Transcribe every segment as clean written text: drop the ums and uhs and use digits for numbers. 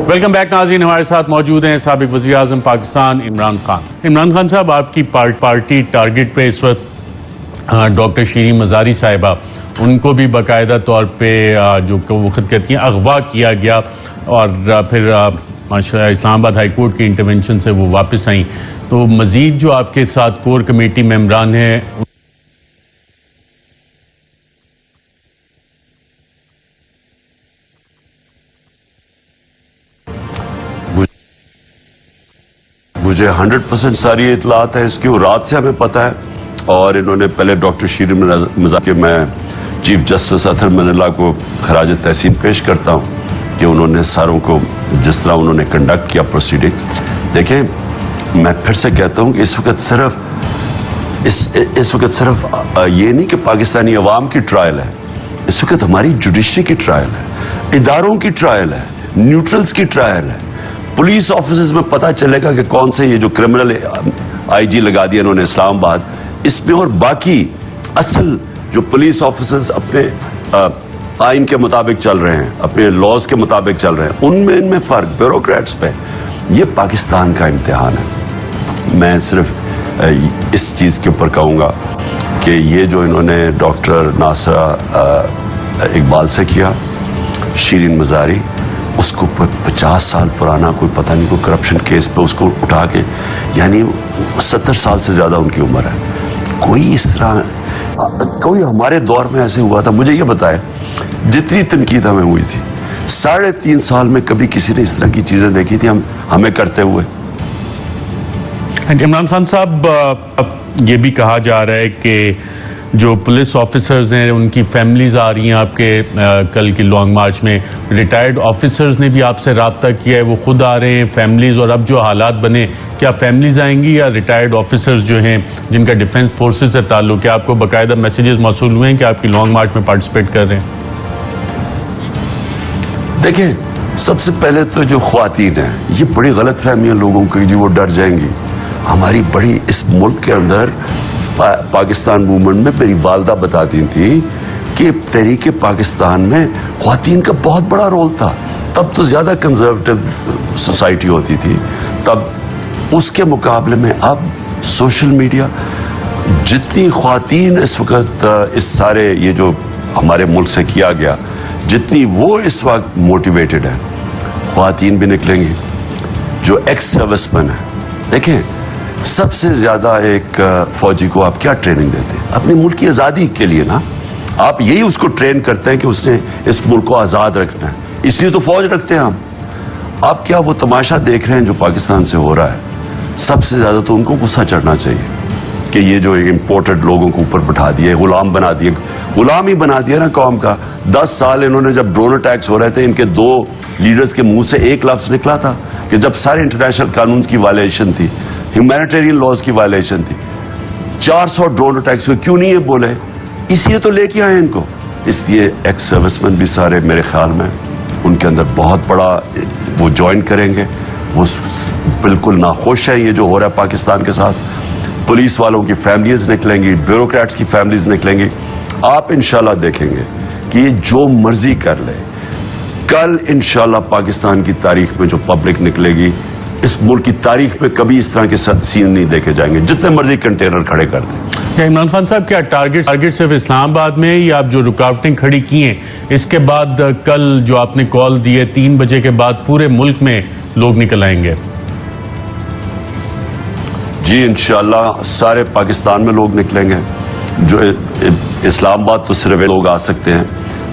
Welcome back ناظرین، ہمارے ساتھ موجود ہیں سابق وزیر اعظم پاکستان عمران خان۔ عمران خان صاحب، آپ کی پارٹی ٹارگٹ پہ اس وقت ڈاکٹر شیریں مزاری صاحبہ، ان کو بھی باقاعدہ طور پہ جو وہ خود کہتی ہیں اغوا کیا گیا اور پھر اسلام آباد ہائی کورٹ کی انٹرونشن سے وہ واپس آئیں، تو مزید جو آپ کے ساتھ کور کمیٹی ممبران ہیں مجھے 100% ساری اطلاعات ہے اس کی، رات سے ہمیں پتہ ہے، اور انہوں نے پہلے ڈاکٹر شیریں مزاری کے میں چیف جسٹس اطہر مناللہ کو خراج تحسین پیش کرتا ہوں کہ انہوں نے ساروں کو جس طرح انہوں نے کنڈکٹ کیا پروسیڈنگز۔ دیکھیں، میں پھر سے کہتا ہوں کہ اس وقت صرف یہ نہیں کہ پاکستانی عوام کی ٹرائل ہے، اس وقت ہماری جوڈیشری کی ٹرائل ہے، اداروں کی ٹرائل ہے، نیوٹرلز کی ٹرائل ہے۔ پولیس آفیسز میں پتہ چلے گا کہ کون سے یہ جو کرمنل آئی جی لگا دیا انہوں نے اسلام آباد، اس میں اور باقی اصل جو پولیس آفیسرز اپنے آئین کے مطابق چل رہے ہیں، اپنے لاز کے مطابق چل رہے ہیں، ان میں فرق بیوروکریٹس پہ۔ یہ پاکستان کا امتحان ہے۔ میں صرف اس چیز کے اوپر کہوں گا کہ یہ جو انہوں نے ڈاکٹر ناصرہ اقبال سے کیا، شیریں مزاری، اس کو 50 سال پرانا کوئی پتہ نہیں کوئی کرپشن کیس پہ اس کو اٹھا کے، یعنی 70 سال سے زیادہ ان کی عمر ہے۔ کوئی اس طرح کوئی ہمارے دور میں ایسے ہوا تھا؟ مجھے یہ بتائے، جتنی تنقید ہمیں ہوئی تھی 3.5 سال میں کبھی کسی نے اس طرح کی چیزیں دیکھی تھی ہمیں کرتے ہوئے؟ عمران خان صاحب، یہ بھی کہا جا رہا ہے کہ جو پولیس آفیسرز ہیں ان کی فیملیز آ رہی ہیں آپ کے کل کی لانگ مارچ میں، ریٹائرڈ آفیسرز نے بھی آپ سے رابطہ کیا ہے، وہ خود آ رہے ہیں فیملیز، اور اب جو حالات بنے، کیا فیملیز آئیں گی یا ریٹائرڈ آفیسرز جو ہیں جن کا ڈیفنس فورسز سے تعلق ہے؟ آپ کو باقاعدہ میسیجز موصول ہوئے ہیں کہ آپ کی لانگ مارچ میں پارٹیسپیٹ کر رہے ہیں؟ دیکھیں، سب سے پہلے تو جو خواتین ہیں، یہ بڑی غلط فہمی ہے لوگوں کی، جو وہ ڈر جائیں گی۔ ہماری بڑی اس ملک کے اندر پاکستان موومنٹ میں میری والدہ بتاتی تھی کہ تحریک پاکستان میں خواتین کا بہت بڑا رول تھا۔ تب تو زیادہ کنزرویٹو سوسائٹی ہوتی تھی، تب اس کے مقابلے میں اب سوشل میڈیا، جتنی خواتین اس وقت اس سارے یہ جو ہمارے ملک سے کیا گیا، جتنی وہ اس وقت موٹیویٹڈ ہیں، خواتین بھی نکلیں گی جو ایکس سروس مین ہیں۔ دیکھیں، سب سے زیادہ ایک فوجی کو آپ کیا ٹریننگ دیتے ہیں؟ اپنے ملک کی آزادی کے لیے نا، آپ یہی اس کو ٹرین کرتے ہیں کہ اس نے اس ملک کو آزاد رکھنا ہے، اس لیے تو فوج رکھتے ہیں ہم۔ آپ کیا وہ تماشا دیکھ رہے ہیں جو پاکستان سے ہو رہا ہے؟ سب سے زیادہ تو ان کو غصہ چڑھنا چاہیے کہ یہ جو امپورٹڈ لوگوں کو اوپر بٹھا دیے، غلام بنا دیے، غلام ہی بنا دیا نا قوم کا۔ 10 سال انہوں نے جب ڈرون اٹیکس ہو رہے تھے، ان کے 2 لیڈرز کے منہ سے ایک لفظ نکلا تھا کہ جب سارے انٹرنیشنل قانون کی وائلیشن تھی، ہیومینیٹیرین لاز کی وائلیشن تھی، 400 ڈرون اٹیکس ہوئے، کیوں نہیں یہ بولے؟ اس لیے تو لے کے آئے ان کو۔ اس لیے ایکس سروس مین بھی سارے میرے خیال میں ان کے اندر بہت بڑا وہ جوائن کریں گے، وہ بالکل ناخوش ہیں یہ جو ہو رہا ہے پاکستان کے ساتھ۔ پولیس والوں کی فیملیز نکلیں گی، بیوروکریٹس کی فیملیز نکلیں گی۔ آپ انشاءاللہ دیکھیں گے کہ یہ جو مرضی کر لے، کل انشاءاللہ پاکستان کی تاریخ میں جو پبلک نکلے گی، اس ملک کی تاریخ میں کبھی اس طرح کے سین نہیں دیکھے جائیں گے، جتنے مرضی کنٹینر کھڑے کر دیں۔ عمران خان صاحب، کیا ٹارگٹ صرف اسلام آباد میں، یا آپ جو رکاوٹیں کھڑی کی ہیں اس کے بعد کل جو آپ نے کال دی ہے 3 بجے کے بعد پورے ملک میں لوگ نکل آئیں گے؟ جی انشاءاللہ سارے پاکستان میں لوگ نکلیں گے۔ جو اسلام آباد تو صرف لوگ آ سکتے ہیں،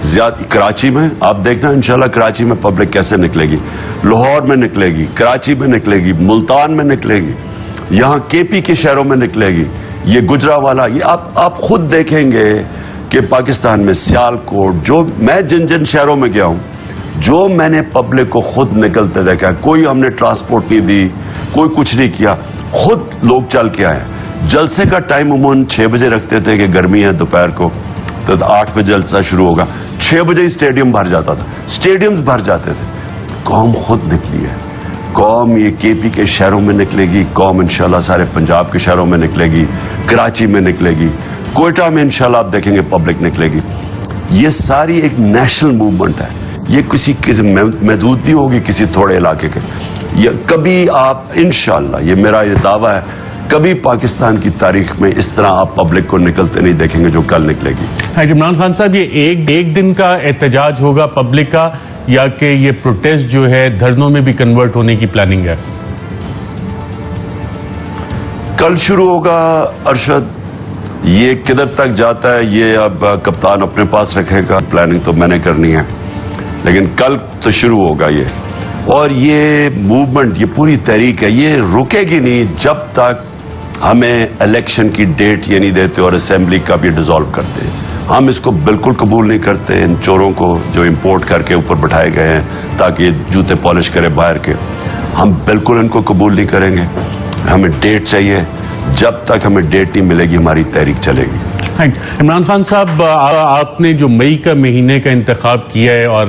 زیادہ کراچی میں آپ دیکھنا انشاءاللہ کراچی میں پبلک کیسے نکلے گی، لاہور میں نکلے گی، کراچی میں نکلے گی، ملتان میں نکلے گی، یہاں کے پی کے شہروں میں نکلے گی، یہ گجرانوالہ، یہ آپ خود دیکھیں گے کہ پاکستان میں سیالکوٹ، جو میں جن شہروں میں گیا ہوں، جو میں نے پبلک کو خود نکلتے دیکھا، کوئی ہم نے ٹرانسپورٹ نہیں دی، کوئی کچھ نہیں کیا، خود لوگ چل کے آئے۔ جلسے کا ٹائم عموماً 6 بجے رکھتے تھے کہ گرمی ہے دوپہر کو، تو 8 بجے جلسہ شروع ہوگا، 6 بجے ہی اسٹیڈیم بھر جاتا تھا، اسٹیڈیمز بھر جاتے تھے۔ قوم خود نکلی ہے، قوم یہ کے پی کے شہروں میں نکلے گی، قوم انشاءاللہ سارے پنجاب کے شہروں میں نکلے گی، کراچی میں نکلے گی، کوئٹہ میں انشاءاللہ آپ دیکھیں گے پبلک نکلے گی۔ یہ ساری ایک نیشنل موومنٹ ہے، یہ کسی محدود نہیں ہوگی کسی تھوڑے علاقے کے. یہ کبھی آپ انشاءاللہ، یہ میرا یہ دعویٰ ہے، کبھی پاکستان کی تاریخ میں اس طرح آپ پبلک کو نکلتے نہیں دیکھیں گے جو کل نکلے گی. عمران خان صاحب، یہ ایک دن کا احتجاج ہوگا پبلک کا، یا کہ یہ پروٹیسٹ جو ہے دھرنوں میں بھی کنورٹ ہونے کی پلاننگ ہے؟ کل شروع ہوگا ارشد. یہ کدھر تک جاتا ہے یہ اب کپتان اپنے پاس رکھے گا، پلاننگ تو میں نے کرنی ہے، لیکن کل تو شروع ہوگا یہ. اور یہ موومنٹ، یہ پوری تحریک ہے، یہ رکے گی نہیں جب تک ہمیں الیکشن کی ڈیٹ یہ نہیں دیتے اور اسمبلی کا بھی ڈیزالو کرتے. ہم اس کو بالکل قبول نہیں کرتے، ان چوروں کو جو امپورٹ کر کے اوپر بٹھائے گئے ہیں تاکہ یہ جوتے پالش کرے باہر کے. ہم بالکل ان کو قبول نہیں کریں گے. ہمیں ڈیٹ چاہیے، جب تک ہمیں ڈیٹ نہیں ملے گی ہماری تحریک چلے گی. عمران خان صاحب، آپ نے جو مئی کا مہینے کا انتخاب کیا ہے اور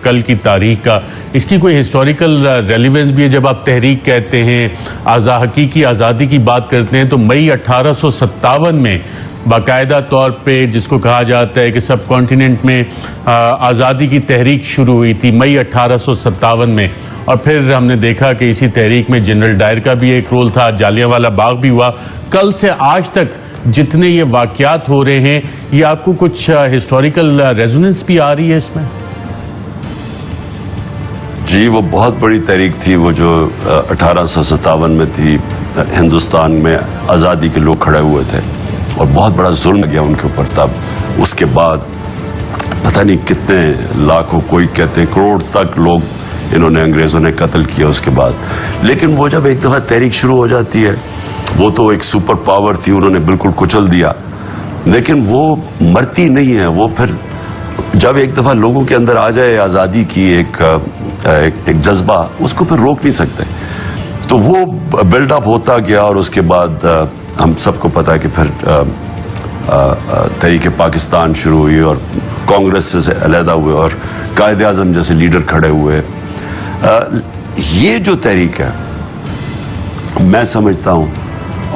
کل کی تاریخ کا، اس کی کوئی ہسٹوریکل ریلیونس بھی ہے؟ جب آپ تحریک کہتے ہیں، حقیقی آزادی کی بات کرتے ہیں، تو مئی 1857 میں باقاعدہ طور پہ جس کو کہا جاتا ہے کہ سب کانٹیننٹ میں آزادی کی تحریک شروع ہوئی تھی مئی 1857 میں. اور پھر ہم نے دیکھا کہ اسی تحریک میں جنرل ڈائر کا بھی ایک رول تھا، جالیانوالہ باغ بھی ہوا. کل سے آج تک جتنے یہ واقعات ہو رہے ہیں، یہ آپ کو کچھ ہسٹوریکل ریزوننس بھی آ رہی ہے اس میں؟ جی، وہ بہت بڑی تحریک تھی، وہ جو 1857 میں تھی. ہندوستان میں آزادی کے لوگ کھڑے ہوئے تھے اور بہت بڑا ظلم گیا ان کے اوپر. تب اس کے بعد پتہ نہیں کتنے لاکھوں، کوئی کہتے ہیں کروڑ تک لوگ انہوں نے، انگریزوں نے قتل کیا اس کے بعد. لیکن وہ جب ایک دفعہ تحریک شروع ہو جاتی ہے، وہ تو ایک سپر پاور تھی، انہوں نے بالکل کچل دیا، لیکن وہ مرتی نہیں ہے. وہ پھر جب ایک دفعہ لوگوں کے اندر آ جائے آزادی کی ایک جذبہ، اس کو پھر روک نہیں سکتے. تو وہ بلڈ اپ ہوتا گیا اور اس کے بعد ہم سب کو پتا ہے کہ پھر تحریک پاکستان شروع ہوئی اور کانگریس سے علیحدہ ہوئے اور قائد اعظم جیسے لیڈر کھڑے ہوئے. یہ جو تحریک ہے، میں سمجھتا ہوں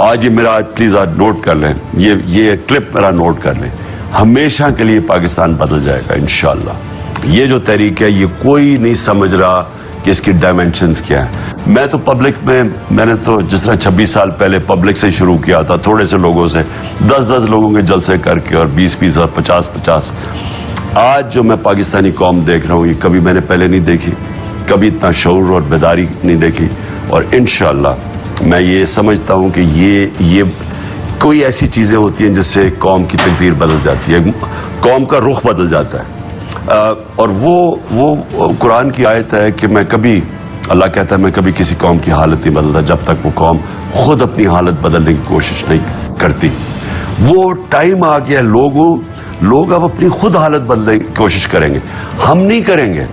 آج یہ میرا، پلیز آج نوٹ کر لیں، یہ کلپ میرا نوٹ کر لیں، ہمیشہ کے لیے پاکستان بدل جائے گا انشاءاللہ. یہ جو تحریک ہے، یہ کوئی نہیں سمجھ رہا کہ اس کی ڈائمینشنز کیا ہیں. میں تو پبلک میں نے تو جس طرح 26 سال پہلے پبلک سے شروع کیا تھا، تھوڑے سے لوگوں سے، 10 لوگوں کے جلسے کر کے اور 20 اور 50. آج جو میں پاکستانی قوم دیکھ رہا ہوں، یہ کبھی میں نے پہلے نہیں دیکھی، کبھی اتنا شعور اور بیداری نہیں دیکھی. اور انشاءاللہ میں یہ سمجھتا ہوں کہ یہ کوئی ایسی چیزیں ہوتی ہیں جس سے قوم کی تقدیر بدل جاتی ہے، قوم کا رخ بدل جاتا ہے. اور وہ قرآن کی آیت ہے کہ اللہ کہتا ہے میں کبھی کسی قوم کی حالت نہیں بدلتا جب تک وہ قوم خود اپنی حالت بدلنے کی کوشش نہیں کرتی. وہ ٹائم آ گیا، لوگ اب اپنی خود حالت بدلنے کی کوشش کریں گے، ہم نہیں کریں گے.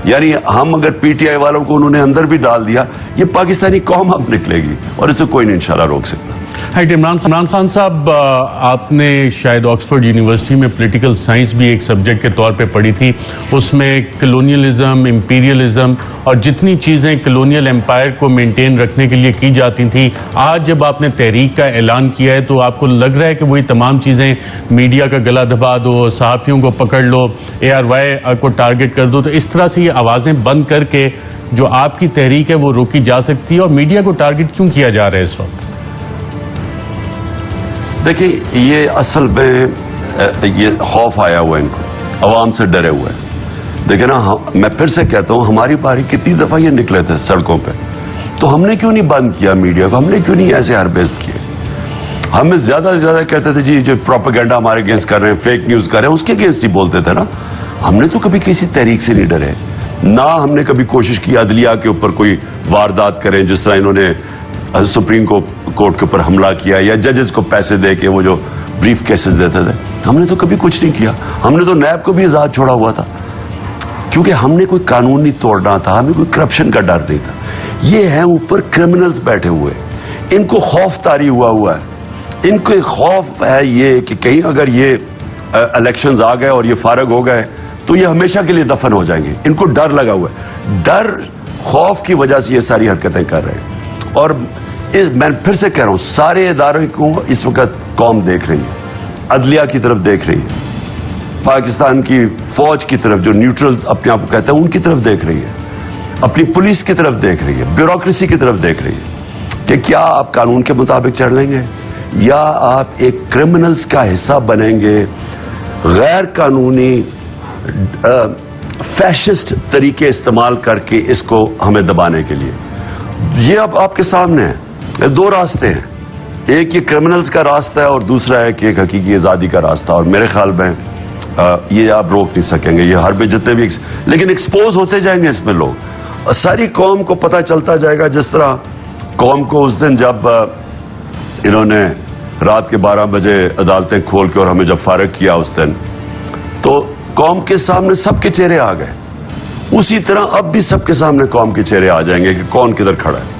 یعنی ہم اگر پی ٹی آئی والوں کو انہوں نے اندر بھی ڈال دیا، یہ پاکستانی قوم اب نکلے گی اور اسے کوئی نہیں انشاءاللہ روک سکتا. عمران خان صاحب، آپ نے شاید آکسفورڈ یونیورسٹی میں پولیٹیکل سائنس بھی ایک سبجیکٹ کے طور پہ پڑھی تھی. اس میں کلونیلزم، امپیریلزم اور جتنی چیزیں کلونیل امپائر کو مینٹین رکھنے کے لیے کی جاتی تھیں، آج جب آپ نے تحریک کا اعلان کیا ہے تو آپ کو لگ رہا ہے کہ وہی تمام چیزیں، میڈیا کا گلا دبا دو، صحافیوں کو پکڑ لو، ARY کو ٹارگٹ کر دو، تو اس طرح سے یہ آوازیں بند کر کے جو آپ کی تحریک ہے وہ روکی جا سکتی ہے؟ اور میڈیا کو ٹارگٹ کیوں کیا جا رہا ہے اس وقت؟ دیکھیں، یہ اصل میں یہ خوف آیا ہوا ہے ان کو، عوام سے ڈرے ہوئے ہیں. دیکھیں نا، میں پھر سے کہتا ہوں، ہماری باری کتنی دفعہ یہ نکلے تھے سڑکوں پہ، تو ہم نے کیوں نہیں بند کیا میڈیا کو؟ ہم نے کیوں نہیں ایسے ہربیز کیے؟ ہمیں زیادہ سے زیادہ کہتے تھے جی جو پروپیگنڈا ہمارے اگینسٹ کر رہے ہیں، فیک نیوز کر رہے ہیں، اس کے اگینسٹ ہی بولتے تھے نا. ہم نے تو کبھی کسی تحریک سے نہیں ڈرے، نہ ہم نے کبھی کوشش کی عدلیہ کے اوپر کوئی واردات کریں، جس طرح انہوں نے سپریم کورٹ کے اوپر حملہ کیا یا ججز کو پیسے دے کے وہ جو بریف کیسز دیتے تھے. ہم نے تو کبھی کچھ نہیں کیا. ہم نے تو نیب کو بھی آزاد چھوڑا ہوا تھا، کیونکہ ہم نے کوئی قانون نہیں توڑنا تھا، ہمیں کوئی کرپشن کا ڈر نہیں تھا. یہ ہیں اوپر کرمنلز بیٹھے ہوئے، ان کو خوف طاری ہوا ہے. ان کو خوف ہے یہ کہ کہیں اگر یہ الیکشنز آ گئے اور یہ فارغ ہو گئے تو یہ ہمیشہ کے لیے دفن ہو جائیں گے. ان کو ڈر لگا ہوا ہے، ڈر خوف کی وجہ سے یہ ساری حرکتیں کر رہے ہیں. اور میں پھر سے کہہ رہا ہوں، سارے اداروں کو اس وقت قوم دیکھ رہی ہے، عدلیہ کی طرف دیکھ رہی ہے. پاکستان کی فوج کی طرف جو نیوٹرل اپنے آپ کو کہتے ہیں ان کی طرف دیکھ رہی ہے, اپنی پولیس کی طرف دیکھ رہی ہے, بیوروکریسی کی طرف دیکھ رہی ہے کہ کیا آپ قانون کے مطابق چل لیں گے یا آپ ایک کرمنلز کا حصہ بنیں گے, غیر قانونی فیشسٹ طریقے استعمال کر کے اس کو ہمیں دبانے کے لیے. یہ اب آپ کے سامنے ہے, دو راستے ہیں, ایک یہ کرمنلز کا راستہ ہے اور دوسرا ہے کہ ایک حقیقی آزادی کا راستہ. اور میرے خیال میں یہ آپ روک نہیں سکیں گے, یہ ہر میں جتنے بھی لیکن ایکسپوز ہوتے جائیں گے اس میں لوگ, ساری قوم کو پتہ چلتا جائے گا. جس طرح قوم کو اس دن جب انہوں نے رات کے 12 بجے عدالتیں کھول کے اور ہمیں جب فارغ کیا اس دن, تو قوم کے سامنے سب کے چہرے آ گئے. اسی طرح اب بھی سب کے سامنے قوم کے چہرے آ جائیں گے کہ کون کدھر کھڑا ہے.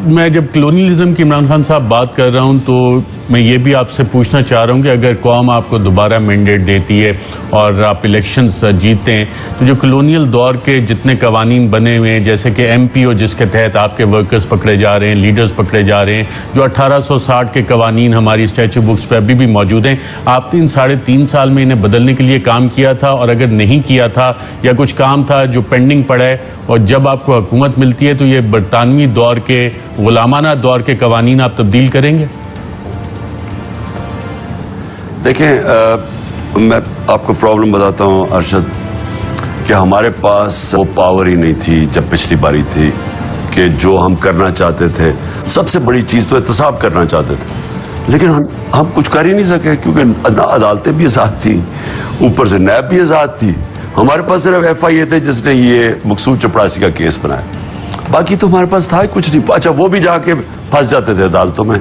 میں جب کلونیلزم کی عمران خان صاحب بات کر رہا ہوں تو میں یہ بھی آپ سے پوچھنا چاہ رہا ہوں کہ اگر قوم آپ کو دوبارہ مینڈیٹ دیتی ہے اور آپ الیکشنز جیتتے ہیں تو جو کلونیل دور کے جتنے قوانین بنے ہوئے ہیں, جیسے کہ ایم پی او جس کے تحت آپ کے ورکرز پکڑے جا رہے ہیں, لیڈرز پکڑے جا رہے ہیں, جو 1860 کے قوانین ہماری اسٹیچو بکس پہ ابھی بھی موجود ہیں, آپ نے ان 3.5 سال میں انہیں بدلنے کے لیے کام کیا تھا؟ اور اگر نہیں کیا تھا یا کچھ کام تھا جو پینڈنگ پڑا ہے, اور جب آپ کو حکومت ملتی ہے تو یہ برطانوی دور کے غلامانہ دور کے قوانین آپ تبدیل کریں گے؟ دیکھیں میں آپ کو پرابلم بتاتا ہوں ارشد, کہ ہمارے پاس وہ پاور ہی نہیں تھی جب پچھلی باری تھی کہ جو ہم کرنا چاہتے تھے. سب سے بڑی چیز تو احتساب کرنا چاہتے تھے, لیکن ہم کچھ کر ہی نہیں سکے کیونکہ عدالتیں بھی آزاد تھیں, اوپر سے نیب بھی آزاد تھی. ہمارے پاس صرف ایف آئی اے تھے جس نے یہ مقصود چپڑاسی کا کیس بنایا, باقی تو ہمارے پاس تھا ہی کچھ نہیں. اچھا وہ بھی جا کے پھنس جاتے تھے عدالتوں میں,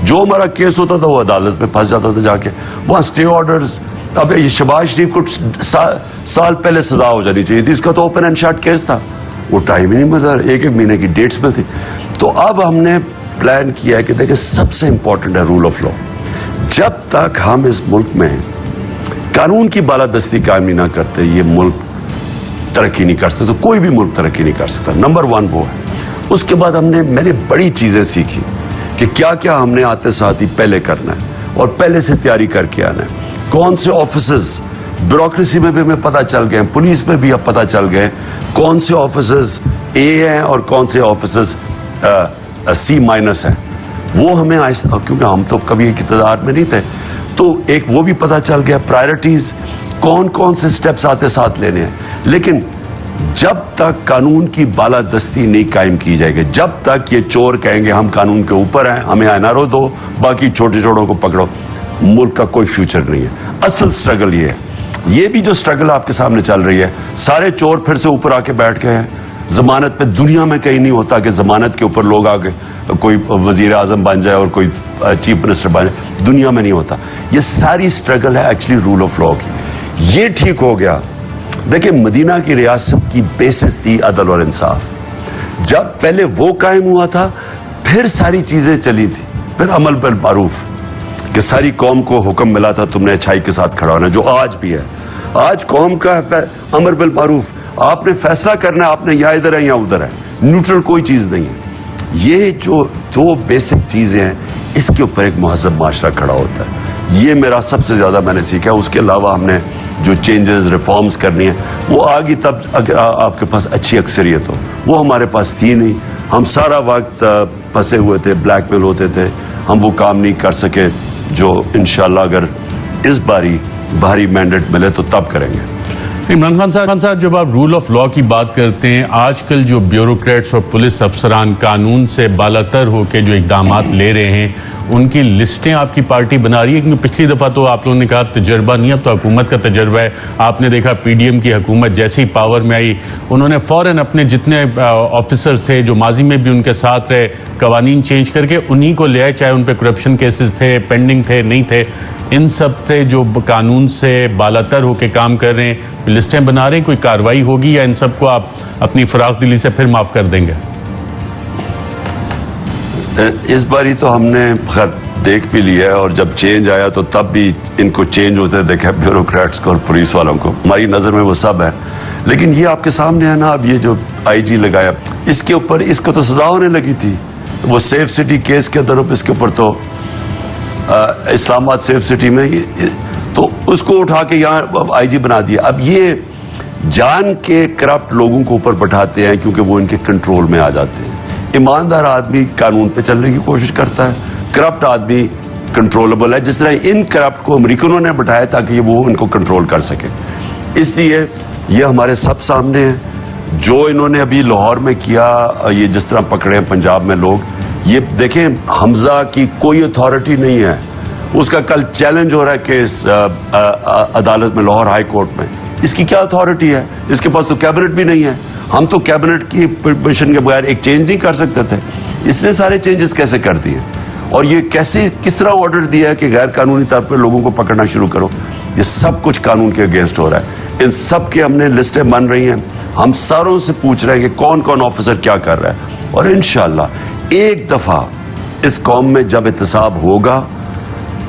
جو ہمارا کیس ہوتا تھا وہ عدالت میں پھنس جاتا تھا جا کے, وہاں اسٹے آرڈرز. اب شہباز شریف کو سال پہلے سزا ہو جانی چاہیے تھی, اس کا تو اوپن اینڈ شٹ کیس تھا, وہ ٹائم ہی نہیں ملا, 1-1 مہینے کی ڈیٹس میں تھی. تو اب ہم نے پلان کیا ہے کہ دیکھیں سب سے امپورٹنٹ ہے رول آف لا. جب تک ہم اس ملک میں قانون کی بالادستی قائم نہیں نہ کرتے یہ ملک ترقی نہیں کر سکتے. تو کوئی بھی ملک ترقی نہیں کر سکتا. نمبر 1 وہ ہے. اس کے بعد میں نے بڑی چیزیں سیکھی کہ کیا کیا ہم نے آتے ساتھ ہی پہلے کرنا ہے اور پہلے سے تیاری کر کے آنا ہے. کون سے آفیسز بیوروکریسی میں بھی ہمیں پتہ چل گئے, پولیس میں بھی اب پتہ چل گئے کون سے آفیسز اے ہیں اور کون سے آفیسز سی مائنس ہیں. وہ ہمیں کیونکہ ہم تو کبھی اقتدار میں نہیں تھے, تو ایک وہ بھی پتہ چل گیا پرائرٹیز کون کون سے سٹیپس آتے ساتھ لینے ہیں. لیکن جب تک قانون کی بالادستی نہیں قائم کی جائے گی, جب تک یہ چور کہیں گے ہم قانون کے اوپر ہیں, ہمیں آئینارو دو, باقی چھوٹے چھوٹوں کو پکڑو, ملک کا کوئی فیوچر نہیں ہے. اصل سٹرگل یہ ہے. یہ بھی جو سٹرگل آپ کے سامنے چل رہی ہے, سارے چور پھر سے اوپر آ کے بیٹھ گئے ہیں. ضمانت پہ دنیا میں کہیں نہیں ہوتا کہ ضمانت کے اوپر لوگ آ کے کوئی وزیر اعظم بن جائے اور کوئی چیف منسٹر بن جائے, دنیا میں نہیں ہوتا. یہ ساری سٹرگل ہے ایکچولی رول آف لا کی. یہ ٹھیک ہو گیا. دیکھیں مدینہ کی ریاست کی بیسس تھی عدل اور انصاف. جب پہلے وہ قائم ہوا تھا پھر ساری چیزیں چلی تھی. پھر عمل بالمعروف کہ ساری قوم کو حکم ملا تھا تم نے اچھائی کے ساتھ کھڑا ہونا, جو آج بھی ہے. آج قوم کا امر بالمعروف, آپ نے فیصلہ کرنا ہے, آپ نے یا ادھر ہے یا ادھر ہے, نیوٹرل کوئی چیز نہیں ہے. یہ جو 2 بیسک چیزیں ہیں اس کے اوپر ایک مہذب معاشرہ کھڑا ہوتا ہے. یہ میرا سب سے زیادہ میں نے سیکھا. اس کے علاوہ ہم نے جو چینجز ریفارمز کرنی ہیں وہ آگی تب اگر آپ کے پاس اچھی اکثریت ہو. وہ ہمارے پاس تھی نہیں. ہم سارا وقت پھنسے ہوئے تھے, بلیک میل ہوتے تھے, ہم وہ کام نہیں کر سکے جو انشاءاللہ اگر اس باری بھاری مینڈیٹ ملے تو تب کریں گے. عمران خان صاحب جب آپ رول آف لا کی بات کرتے ہیں, آج کل جو بیوروکریٹس اور پولیس افسران قانون سے بالاتر ہو کے جو اقدامات لے رہے ہیں ان کی لسٹیں آپ کی پارٹی بنا رہی ہے. کیونکہ پچھلی دفعہ تو آپ لوگوں نے کہا تجربہ نہیں, اب تو حکومت کا تجربہ ہے. آپ نے دیکھا پی ڈی ایم کی حکومت جیسے ہی پاور میں آئی انہوں نے فوراً اپنے جتنے آفیسرز تھے جو ماضی میں بھی ان کے ساتھ رہے قوانین چینج کر کے انہی کو لے آئے, چاہے ان پہ کرپشن کیسز تھے, پینڈنگ تھے, نہیں تھے. ان سب سے جو قانون سے بالاتر ہو کے کام کر رہے ہیں لسٹیں بنا رہے ہیں, کوئی کارروائی ہوگی یا ان سب کو آپ اپنی فراخ دلی سے پھر معاف کر دیں گے؟ اس باری تو ہم نے دیکھ بھی لیا ہے, اور جب چینج آیا تو تب بھی ان کو چینج ہوتے دیکھا, بیوروکریٹس کو اور پولیس والوں کو. ہماری نظر میں وہ سب ہے. لیکن یہ آپ کے سامنے ہے نا, اب یہ جو آئی جی لگایا اس کے اوپر, اس کو تو سزا ہونے لگی تھی. وہ سیف سٹی کیس کے اندر اس کے اوپر تو اسلام آباد سیف سٹی میں تو اس کو اٹھا کے یہاں آئی جی بنا دیا. اب یہ جان کے کرپٹ لوگوں کو اوپر بٹھاتے ہیں کیونکہ وہ ان کے کنٹرول میں آ جاتے ہیں. ایماندار آدمی قانون پہ چلنے کی کوشش کرتا ہے, کرپٹ آدمی کنٹرولبل ہے, جس طرح ان کرپٹ کو امریکنوں نے بٹھایا تاکہ وہ ان کو کنٹرول کر سکے. اس لیے یہ ہمارے سب سامنے ہے جو انہوں نے ابھی لاہور میں کیا, یہ جس طرح پکڑے ہیں پنجاب میں لوگ. یہ دیکھیں حمزہ کی کوئی اتھارٹی نہیں ہے, اس کا کل چیلنج ہو رہا ہے کیس عدالت میں, لاہور ہائی کورٹ میں. اس کی کیا اتھارٹی ہے؟ اس کے پاس تو کیبنٹ بھی نہیں ہے. ہم تو کیبنٹ کی پرمیشن کے بغیر ایک چینج نہیں کر سکتے تھے. اس نے سارے چینجز کیسے کر دیے, اور یہ کس طرح آرڈر دیا ہے کہ غیر قانونی طور پر لوگوں کو پکڑنا شروع کرو. یہ سب کچھ قانون کے اگینسٹ ہو رہا ہے. ان سب کے ہم نے لسٹیں بن رہی ہیں, ہم ساروں سے پوچھ رہے ہیں کہ کون کون آفیسر کیا کر رہا ہے. اور انشاءاللہ ایک دفعہ اس قوم میں جب احتساب ہوگا,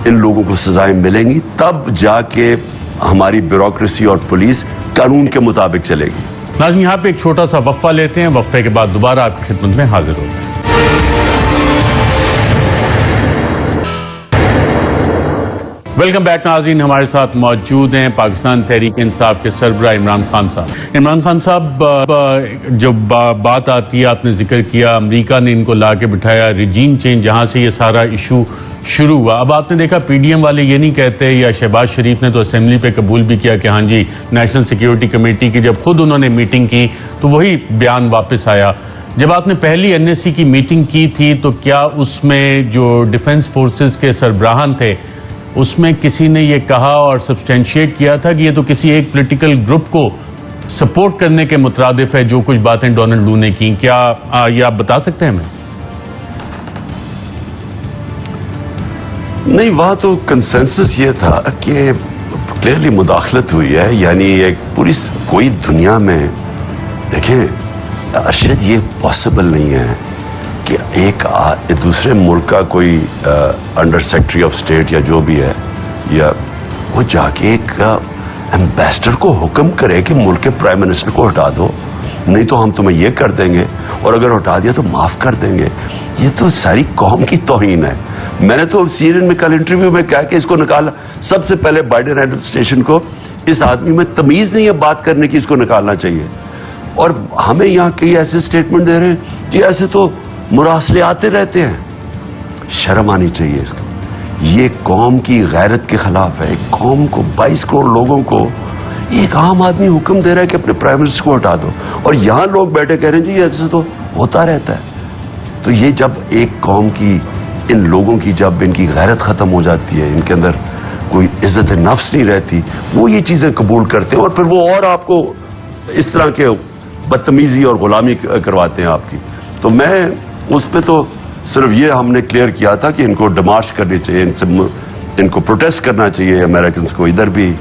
ان لوگوں کو سزائیں ملیں گی, تب جا کے ہماری بیوروکریسی اور پولیس قانون کے مطابق چلے گی. ناظرین یہاں پہ ایک چھوٹا سا وقفہ لیتے ہیں, وقفے کے بعد دوبارہ آپ کی خدمت میں حاضر ہوتے ہیں. ویلکم بیک ناظرین, ہمارے ساتھ موجود ہیں پاکستان تحریک انصاف کے سربراہ عمران خان صاحب. عمران خان صاحب, جو بات آتی ہے, آپ نے ذکر کیا امریکہ نے ان کو لا کے بٹھایا, ریجیم چینج جہاں سے یہ سارا ایشو شروع ہوا. اب آپ نے دیکھا پی ڈی ایم والے یہ نہیں کہتے, یا شہباز شریف نے تو اسمبلی پہ قبول بھی کیا کہ ہاں جی نیشنل سیکیورٹی کمیٹی کی جب خود انہوں نے میٹنگ کی تو وہی بیان واپس آیا. جب آپ نے پہلی این ایس سی کی میٹنگ کی تھی تو کیا اس میں جو ڈیفنس فورسز کے سربراہان تھے اس میں کسی نے یہ کہا اور سبسٹینشیٹ کیا تھا کہ یہ تو کسی ایک پولیٹیکل گروپ کو سپورٹ کرنے کے مترادف ہے جو کچھ باتیں ڈونلڈ لو نے کی؟ کیا یہ آپ بتا سکتے ہیں ہمیں؟ نہیں, وہاں تو کنسنسس یہ تھا کہ کلیئرلی مداخلت ہوئی ہے. یعنی ایک پوری کوئی دنیا میں دیکھیں ارشد, یہ پاسبل نہیں ہے کہ ایک دوسرے ملک کا کوئی انڈر سیکرٹری آف اسٹیٹ یا جو بھی ہے, یا وہ جا کے ایک ایمبیسڈر کو حکم کرے کہ ملک کے پرائم منسٹر کو ہٹا دو, نہیں تو ہم تمہیں یہ کر دیں گے, اور اگر ہٹا دیا تو معاف کر دیں گے. یہ تو ساری قوم کی توہین ہے. میں نے تو سی این این میں کل انٹرویو میں کہا کہ اس کو نکالا, سب سے پہلے بائیڈن ایڈمنسٹریشن کو اس آدمی میں تمیز نہیں ہے بات کرنے کی, اس کو نکالنا چاہیے. اور ہمیں یہاں کئی ایسے اسٹیٹمنٹ دے رہے ہیں جی ایسے تو مراسلے آتے رہتے ہیں. شرم آنی چاہیے اس کو. یہ قوم کی غیرت کے خلاف ہے. ایک قوم کو 22 کروڑ لوگوں کو ایک عام آدمی حکم دے رہا ہے کہ اپنے پرائم منسٹر کو ہٹا دو, اور یہاں لوگ بیٹھے کہہ رہے ہیں جی ایسے تو ہوتا رہتا ہے. تو یہ جب ایک قوم کی, ان لوگوں کی جب ان کی غیرت ختم ہو جاتی ہے, ان کے اندر کوئی عزت نفس نہیں رہتی, وہ یہ چیزیں قبول کرتے ہیں, اور پھر وہ اور آپ کو اس طرح کے بدتمیزی اور غلامی کرواتے ہیں آپ کی. تو میں اس پہ تو صرف یہ ہم نے کلیئر کیا تھا کہ ان کو ڈمارش کرنی چاہیے, ان کو پروٹیسٹ کرنا چاہیے امریکنز کو, ادھر بھی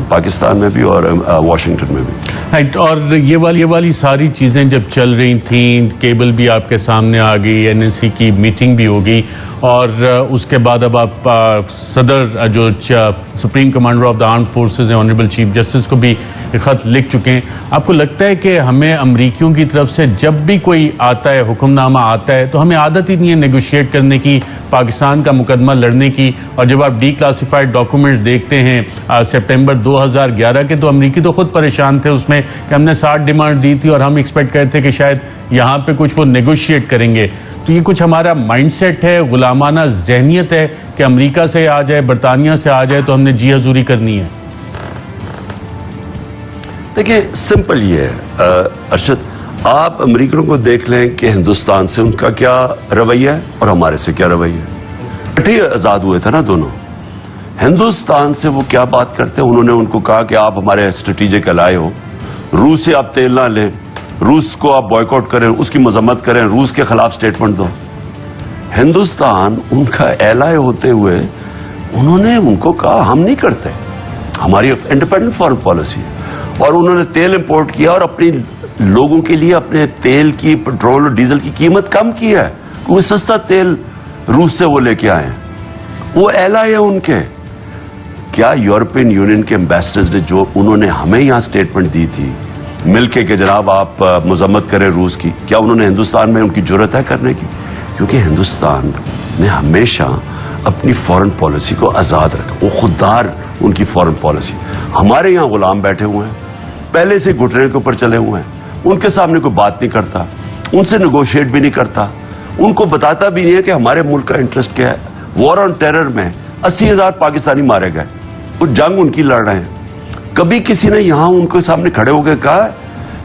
پاکستان میں بھی اور واشنگٹن میں بھی. اور یہ والی ساری چیزیں جب چل رہی تھیں, کیبل بھی آپ کے سامنے آ گئی, این ایس سی کی میٹنگ بھی ہوگی, اور اس کے بعد اب آپ صدر جو supreme commander of the armed forces ہیں آنریبل چیف جسٹس کو بھی خط لکھ چکے ہیں. آپ کو لگتا ہے کہ ہمیں امریکیوں کی طرف سے جب بھی کوئی آتا ہے, حکم نامہ آتا ہے, تو ہمیں عادت ہی نہیں ہے نیگوشیٹ کرنے کی, پاکستان کا مقدمہ لڑنے کی؟ اور جب آپ ڈی کلاسیفائڈ ڈاکومنٹ دیکھتے ہیں سپٹمبر 2011 کے, تو امریکی تو خود پریشان تھے اس میں کہ ہم نے 60 ڈیمانڈ دی تھی اور ہم ایکسپیکٹ کرتے تھے کہ شاید یہاں پہ کچھ وہ نیگوشیٹ کریں گے. تو یہ کچھ ہمارا مائنڈ سیٹ ہے, غلامانہ ذہنیت ہے کہ امریکہ سے آ جائے, برطانیہ سے آ جائے تو ہم نے جی حضوری کرنی ہے. دیکھیں سمپل یہ ہے ارشد, آپ امریکنوں کو دیکھ لیں کہ ہندوستان سے ان کا کیا رویہ ہے اور ہمارے سے کیا رویہ ہے. کٹھی آزاد ہوئے تھے نا دونوں. ہندوستان سے وہ کیا بات کرتے ہیں, انہوں نے ان کو کہا کہ آپ ہمارے اسٹریٹجک الائے ہو, روس سے آپ تیل نہ لیں, روس کو آپ بوائیکاٹ کریں, اس کی مذمت کریں, روس کے خلاف سٹیٹمنٹ دو. ہندوستان ان کا ایلائے ہوتے ہوئے انہوں نے ان کو کہا ہم نہیں کرتے, ہماری انڈیپینڈنٹ فارن پالیسی ہے. اور انہوں نے تیل امپورٹ کیا اور اپنی لوگوں کے لیے اپنے تیل کی, پیٹرول اور ڈیزل کی قیمت کم کی ہے, وہ سستا تیل روس سے وہ لے کے آئے ہیں. وہ ایلائے ہیں ان کے. کیا یورپین یونین کے امبیسڈرز نے جو انہوں نے ہمیں یہاں سٹیٹمنٹ دی تھی مل کے کہ جناب آپ مذمت کریں روس کی, کیا انہوں نے ہندوستان میں ان کی جرت ہے کرنے کی؟ کیونکہ ہندوستان نے ہمیشہ اپنی فورن پالیسی کو آزاد رکھیں, وہ خوددار ان کی فورن پالیسی. ہمارے یہاں غلام بیٹھے ہوئے ہیں, پہلے سے گھٹنے کے اوپر چلے ہوئے ہیں, ان کے سامنے کوئی بات نہیں کرتا, ان سے نیگوشیٹ بھی نہیں کرتا, ان کو بتاتا بھی نہیں ہے کہ ہمارے ملک کا انٹرسٹ کیا ہے. وار آن ٹیرر میں 80,000 پاکستانی مارے گئے, وہ جنگ ان کی لڑ رہے ہیں. کبھی کسی نے یہاں ان کے سامنے کھڑے ہو کے کہا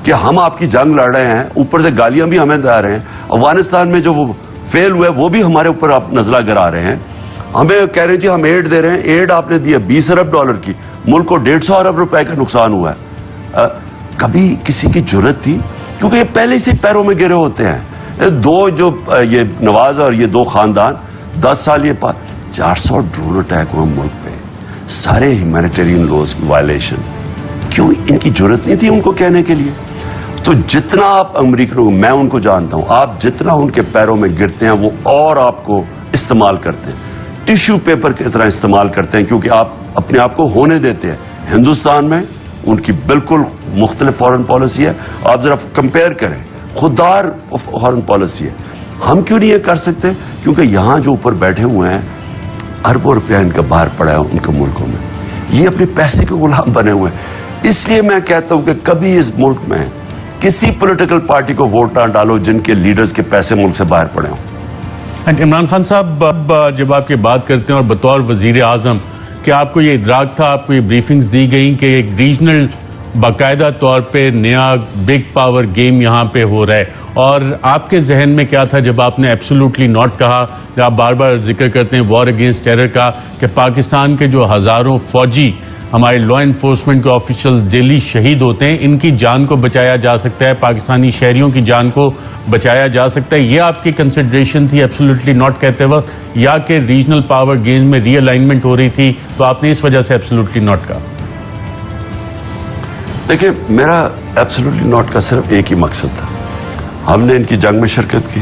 کہ ہم آپ کی جنگ لڑ رہے ہیں, اوپر سے گالیاں بھی ہمیں دے رہے ہیں. افغانستان میں جو وہ فیل ہوئے وہ بھی ہمارے اوپر آپ نزلہ گرا رہے ہیں, ہمیں کہہ رہے ہیں جی ہم ایڈ دے رہے ہیں. ایڈ آپ نے دی ہے $20 ارب کی, ملک کو $150 ارب کا نقصان ہوا ہے. کبھی کسی کی جرت تھی؟ کیونکہ یہ پہلے سے پیروں میں گرے ہوتے ہیں. دو جو یہ نواز اور یہ دو خاندان 10 سال یہ 400 ڈرون اٹیک ہوئے ملک پہ, سارے ہیومینیٹیرین لاز کی وائلیشن. کیوں ان کی جرت نہیں تھی ان کو کہنے کے لیے؟ تو جتنا آپ امریکنوں کو, میں ان کو جانتا ہوں, آپ جتنا ان کے پیروں میں گرتے ہیں وہ اور آپ کو استعمال کرتے ہیں, ٹیشو پیپر کی طرح استعمال کرتے ہیں, کیونکہ آپ اپنے آپ کو ہونے دیتے ہیں. ہندوستان میں ان کی بالکل مختلف فورن پالیسی ہے. آپ ذرا کمپیئر کریں, خوددار فورن پالیسی ہے. ہم کیوں نہیں یہ کر سکتے؟ کیونکہ یہاں جو اوپر بیٹھے ہوئے ہیں اربوں روپیہ ان کا باہر پڑا ہے ان کے ملکوں میں, یہ اپنے پیسے کے غلام بنے ہوئے ہیں. اس لیے میں کہتا ہوں کہ کبھی اس ملک میں کسی پولیٹیکل پارٹی کو ووٹ نہ ڈالو جن کے لیڈرز کے پیسے ملک سے باہر پڑے ہوں. عمران خان صاحب, جب آپ یہ بات کرتے ہیں اور بطور وزیر اعظم, کہ آپ کو یہ ادراک تھا, آپ کو یہ بریفنگز دی گئیں کہ ایک ریجنل باقاعدہ طور پہ نیا بگ پاور گیم یہاں پہ ہو رہا ہے, اور آپ کے ذہن میں کیا تھا جب آپ نے ایبسولوٹلی ناٹ کہا, جب آپ بار بار ذکر کرتے ہیں وار اگینسٹ ٹیرر کا, کہ پاکستان کے جو ہزاروں فوجی ہمارے لا انفورسمنٹ کے آفیشل ڈیلی شہید ہوتے ہیں, ان کی جان کو بچایا جا سکتا ہے, پاکستانی شہریوں کی جان کو بچایا جا سکتا ہے, یہ آپ کی کنسیڈریشن تھی ایبسولوٹلی ناٹ کہتے وقت, یا کہ ریجنل پاور گیمز میں ری الائنمنٹ ہو رہی تھی تو آپ نے اس وجہ سے ایبسولوٹلی ناٹ کہا؟ دیکھیں, میرا ایبسولوٹلی ناٹ کا صرف ایک ہی مقصد تھا. ہم نے ان کی جنگ میں شرکت کی,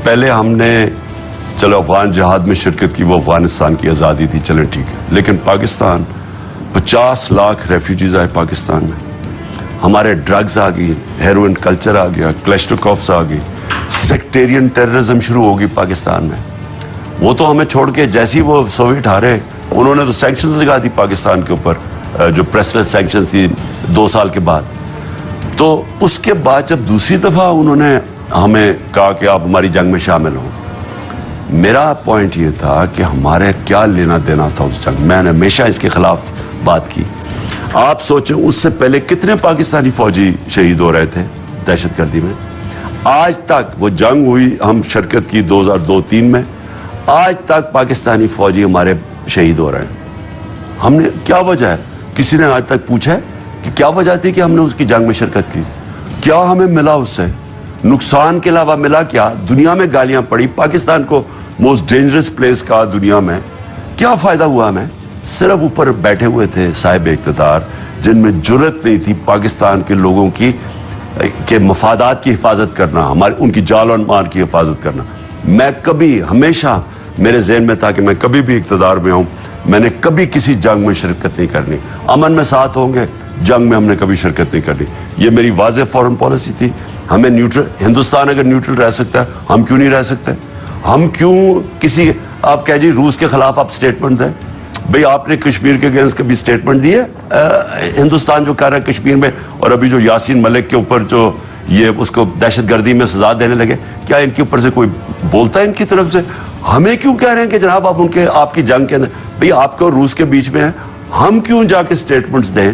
پہلے ہم نے چلو افغان جہاد میں شرکت کی, وہ افغانستان کی آزادی تھی, چلیں ٹھیک ہے, لیکن پاکستان 50 لاکھ ریفیوجیز آئے پاکستان میں, ہمارے ڈرگز آ گئی, ہیروئن کلچر آ گیا, کلیسٹوکوفس آ گئی, سیکٹیرین ٹیررزم شروع ہوگی پاکستان میں. وہ تو ہمیں چھوڑ کے جیسی وہ سوویٹ ہارے, انہوں نے تو سینکشنز لگا دی پاکستان کے اوپر, جو پریسلس سینکشنز تھی 2 سال کے بعد. تو اس کے بعد جب دوسری دفعہ انہوں نے ہمیں کہا کہ آپ ہماری جنگ میں شامل ہوں, میرا پوائنٹ یہ تھا کہ ہمارے کیا لینا دینا تھا اس جنگ. میں نے ہمیشہ اس کے خلاف بات کی. آپ سوچیں اس سے پہلے کتنے پاکستانی فوجی شہید ہو رہے تھے دہشت گردی میں. آج تک وہ جنگ ہوئی, ہم شرکت کی 2002-03 میں, آج تک پاکستانی فوجی ہمارے شہید ہو رہے ہیں. ہم نے کیا وجہ ہے, کسی نے آج تک پوچھا ہے کہ کیا وجہ تھی کہ ہم نے اس کی جنگ میں شرکت کی؟ کیا ہمیں ملا اس سے؟ نقصان کے علاوہ ملا کیا؟ دنیا میں گالیاں پڑی, پاکستان کو موسٹ ڈینجرس پلیس کا دنیا میں, کیا فائدہ ہوا ہمیں؟ صرف اوپر بیٹھے ہوئے تھے صاحب اقتدار جن میں جرت نہیں تھی پاکستان کے لوگوں کی کے مفادات کی حفاظت کرنا, ہماری ان کی جان اور مال کی حفاظت کرنا. میں کبھی ہمیشہ میرے ذہن میں تھا کہ میں کبھی بھی اقتدار میں ہوں, میں نے کبھی کسی جنگ میں شرکت نہیں کرنی. امن میں ساتھ ہوں گے, جنگ میں ہم نے کبھی شرکت نہیں کرنی. یہ میری واضح فورن پالیسی تھی. ہمیں نیوٹرل, ہندوستان اگر نیوٹرل رہ سکتا ہے, ہم کیوں نہیں رہ سکتے؟ ہم کیوں کسی, آپ کہہ جی روس کے خلاف آپ سٹیٹمنٹ دیں, بھئی آپ نے کشمیر کے اگینسٹ کبھی سٹیٹمنٹ دی ہے؟ ہندوستان جو کہہ رہا ہے کشمیر میں, اور ابھی جو یاسین ملک کے اوپر جو یہ اس کو دہشت گردی میں سزا دینے لگے, کیا ان کے اوپر سے کوئی بولتا ہے ان کی طرف سے؟ ہمیں کیوں کہہ رہے ہیں کہ جناب آپ ان کے, آپ کی جنگ کے اندر, بھئی آپ کو روس کے بیچ میں ہے, ہم کیوں جا کے سٹیٹمنٹس دیں؟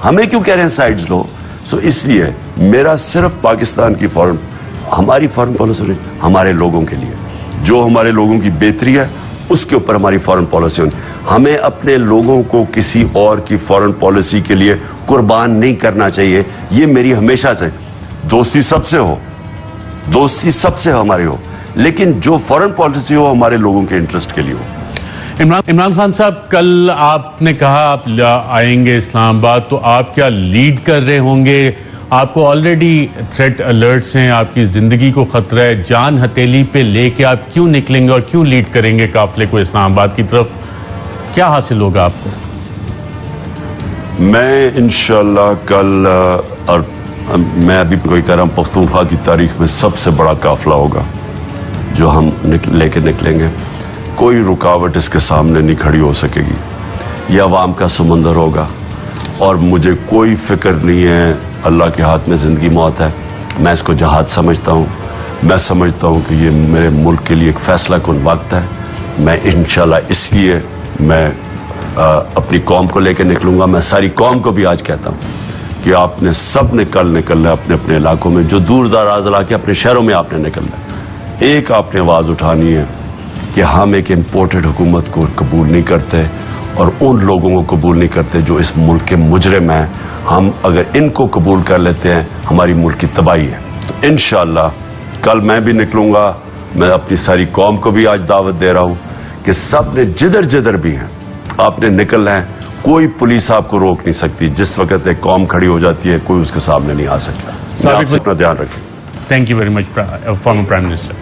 ہمیں کیوں کہہ رہے ہیں سائڈز لو؟ سو اس لیے میرا صرف پاکستان کی فورن, ہماری فورن پالیسی ہمارے لوگوں کے لیے, جو ہمارے لوگوں کی بہتری ہے اس کے اوپر ہماری فورن پالیسی ہونی. ہمیں اپنے لوگوں کو کسی اور کی فورن پالیسی کے لیے قربان نہیں کرنا چاہیے. یہ میری ہمیشہ سے, دوستی سب سے ہو, دوستی سب سے ہماری ہو, لیکن جو فورن پالیسی ہو ہمارے لوگوں کے انٹرسٹ کے لیے ہو. عمران خان صاحب, کل آپ نے کہا آپ آئیں گے اسلام آباد, تو آپ کیا لیڈ کر رہے ہوں گے؟ آپ کو آلریڈی تھریٹ الرٹس ہیں, آپ کی زندگی کو خطرہ ہے, جان ہتھیلی پہ لے کے آپ کیوں نکلیں گے اور کیوں لیڈ کریں گے قافلے کو اسلام آباد کی طرف؟ کیا حاصل ہوگا آپ کو؟ میں انشاءاللہ کل, اور میں ابھی کوئی کہہ رہا ہوں, پختونخوا کی تاریخ میں سب سے بڑا قافلہ ہوگا جو ہم لے کے نکلیں گے. کوئی رکاوٹ اس کے سامنے نہیں کھڑی ہو سکے گی. یہ عوام کا سمندر ہوگا اور مجھے کوئی فکر نہیں ہے. اللہ کے ہاتھ میں زندگی موت ہے. میں اس کو جہاد سمجھتا ہوں. میں سمجھتا ہوں کہ یہ میرے ملک کے لیے ایک فیصلہ کن وقت ہے. میں انشاءاللہ اس لیے میں اپنی قوم کو لے کے نکلوں گا. میں ساری قوم کو بھی آج کہتا ہوں کہ آپ نے سب نکلنا ہے اپنے اپنے علاقوں میں. جو دور دراز علاقے اپنے شہروں میں آپ نے نکلنا ہے. ایک آپ نے آواز اٹھانی ہے کہ ہم ایک امپورٹڈ حکومت کو قبول نہیں کرتے اور ان لوگوں کو قبول نہیں کرتے جو اس ملک کے مجرم ہیں. ہم اگر ان کو قبول کر لیتے ہیں ہماری ملک کی تباہی ہے. تو انشاءاللہ کل میں بھی نکلوں گا. میں اپنی ساری قوم کو بھی آج دعوت دے رہا ہوں کہ سب نے جدھر جدھر بھی ہیں آپ نے نکلنا ہے. کوئی پولیس آپ کو روک نہیں سکتی. جس وقت ایک قوم کھڑی ہو جاتی ہے کوئی اس کے سامنے نہیں آ سکتا. آپ سے اپنا دھیان رکھیں. Thank you very much, former Prime Minister.